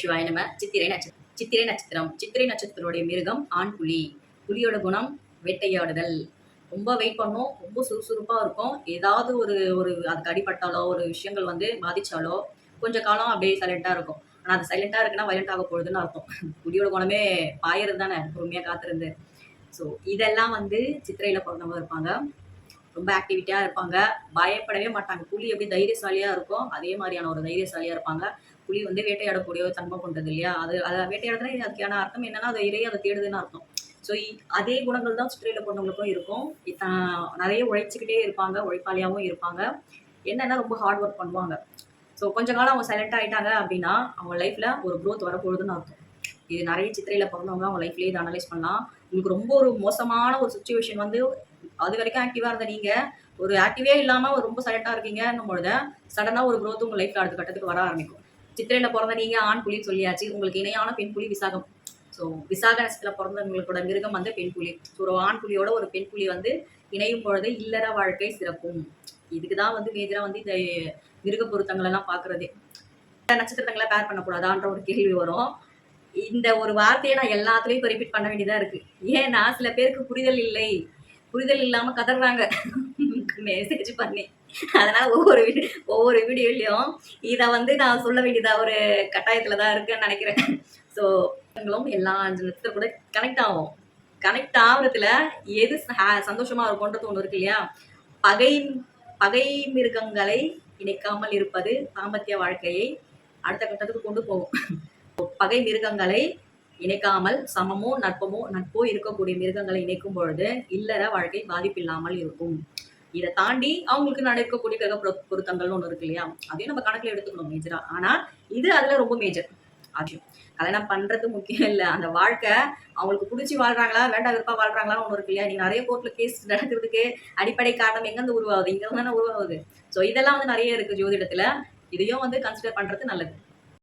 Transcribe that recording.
சிவாய நம. சித்திரை நட்சத்திரம். சித்திரை நட்சத்திரத்துடைய மிருகம் ஆண் புலி. புலியோட குணம் வேட்டையாடுதல். ரொம்ப வெயிட் பண்ணும், ரொம்ப சுறுசுறுப்பாக இருக்கும். ஏதாவது ஒரு ஒரு அதுக்கு அடிபட்டாலோ ஒரு விஷயங்கள் வந்து பாதிச்சாலோ கொஞ்சம் காலம் அப்படியே சைலண்டாக இருக்கும். ஆனால் அது சைலண்டாக இருக்குன்னா வயலண்ட் ஆக போகுதுன்னு அர்த்தம். புலியோட குணமே பாயறது தானே, பொறுமையாக காத்திருந்து. ஸோ இதெல்லாம் வந்து சித்திரையில் பிறந்தவங்க இருப்பாங்க. ரொம்ப ஆக்டிவிட்டியாக இருப்பாங்க, பயப்படவே மாட்டாங்க. புலி எப்படி தைரியசாலியாக இருக்கும் அதே மாதிரியான ஒரு தைரியசாலியாக இருப்பாங்க. புலி வந்து வேட்டையாடக்கூடிய ஒரு தன்மை கொண்டது இல்லையா, அதை வேட்டையாடுறதுனா அதுக்கான அர்த்தம் என்னன்னா அதை இறையை அதை தேடுதுன்னு அர்த்தம். ஸோ அதே குணங்கள் தான் சித்திரையில் பிறந்தவங்களுக்கும் இருக்கும். நிறைய உழைச்சிக்கிட்டே இருப்பாங்க, உழைப்பாளியாகவும் இருப்பாங்க. என்னன்னா ரொம்ப ஹார்ட் ஒர்க் பண்ணுவாங்க. ஸோ கொஞ்ச காலம் அவங்க சைலண்டாக ஆகிட்டாங்க அப்படின்னா அவங்க லைஃப்பில் ஒரு க்ரோத் வரப்போகுதுன்னு அர்த்தம். இது நிறைய சித்திரையில் பிறந்தவங்க அவங்க லைஃப்லேயே இதை அனலைஸ் பண்ணலாம். உங்களுக்கு ரொம்ப ஒரு மோசமான ஒரு சுச்சுவேஷன் வந்து அது வரைக்கும் ஆக்டிவாக இருந்த நீங்கள் ஒரு ஆக்டிவே இல்லாமல் ரொம்ப சைலண்டாக இருக்கீங்கன்னும் பொழுது சடனாக ஒரு க்ரோத் உங்கள் லைஃப்பில் அடுத்த கட்டத்துக்கு வர ஆரம்பிக்கும். சித்திரையில் பிறந்த நீங்கள் ஆண் புலின்னு சொல்லியாச்சு. உங்களுக்கு இணையான பெண் புலி விசாகம். ஸோ விசாக நட்சத்திரத்தில் பிறந்தவங்களோட மிருகம் வந்து பெண் புலி. ஸோ ஒரு ஆண் புலியோட ஒரு பெண் புலி வந்து இணையும் பொழுது இல்லற வாழ்க்கை சிறக்கும். இதுக்கு தான் வந்து மேஜராக வந்து இந்த மிருக பொருத்தங்கள் எல்லாம் பார்க்குறதே. நட்சத்திரங்களை பேர் பண்ணக்கூடாதான்ற ஒரு கேள்வி வரும். இந்த ஒரு வார்த்தையை நான் எல்லாத்துலேயும் இப்போ ரிப்பீட் பண்ண வேண்டியதாக இருக்குது. ஏன்னா சில பேருக்கு புரிதல் இல்லை, புரிதல் இல்லாமல் கதறாங்க மெசேஜ் பண்ணி. அதனால் ஒவ்வொரு வீடியோலையும் இதை வந்து நான் சொல்ல வேண்டியதாக ஒரு கட்டாயத்தில் தான் இருக்குன்னு நினைக்கிறேன். ஸோ எல்லா நட்சத்திரம் கூட கனெக்ட் ஆகும். கனெக்ட் ஆகுறதுல எது சந்தோஷமாக இருக்கும்ன்றது ஒன்று இருக்கு இல்லையா. பகை மிருகங்களை இணைக்காமல் இருப்பது தாம்பத்திய வாழ்க்கையை அடுத்த கட்டத்துக்கு கொண்டு போகும். பகை மிருகங்களை இணைக்காமல் சமமோ நட்போ இருக்கக்கூடிய மிருகங்களை இணைக்கும் பொழுது இல்லற வாழ்க்கை பாதிப்பில்லாமல் இருக்கும். இதை தாண்டி அவங்களுக்கு நடக்கக்கூடிய கிரக பொருத்தங்கள்னு ஒன்று இருக்கு இல்லையா, அதையும் நம்ம கணக்கில் எடுத்துக்கணும் மேஜரா. ஆனால் இது அதில் ரொம்ப மேஜர் ஆகும். கல்யாணம் பண்ணுறது முக்கியம் இல்லை, அந்த வாழ்க்கை அவங்களுக்கு பிடிச்சி வாழ்றாங்களா வேண்டாம் விருப்பா வாழ்றாங்களான்னு ஒன்று இருக்கு இல்லையா. நீ நிறைய கோர்ட்டில் கேஸ் நடக்கிறதுக்கு அடிப்படை காரணம் எங்கேருந்து உருவாகுது, இங்கே தானே உருவாகுது. ஸோ இதெல்லாம் வந்து நிறைய இருக்குது ஜோதிடத்தில். இதையும் வந்து கன்சிடர் பண்ணுறது நல்லது.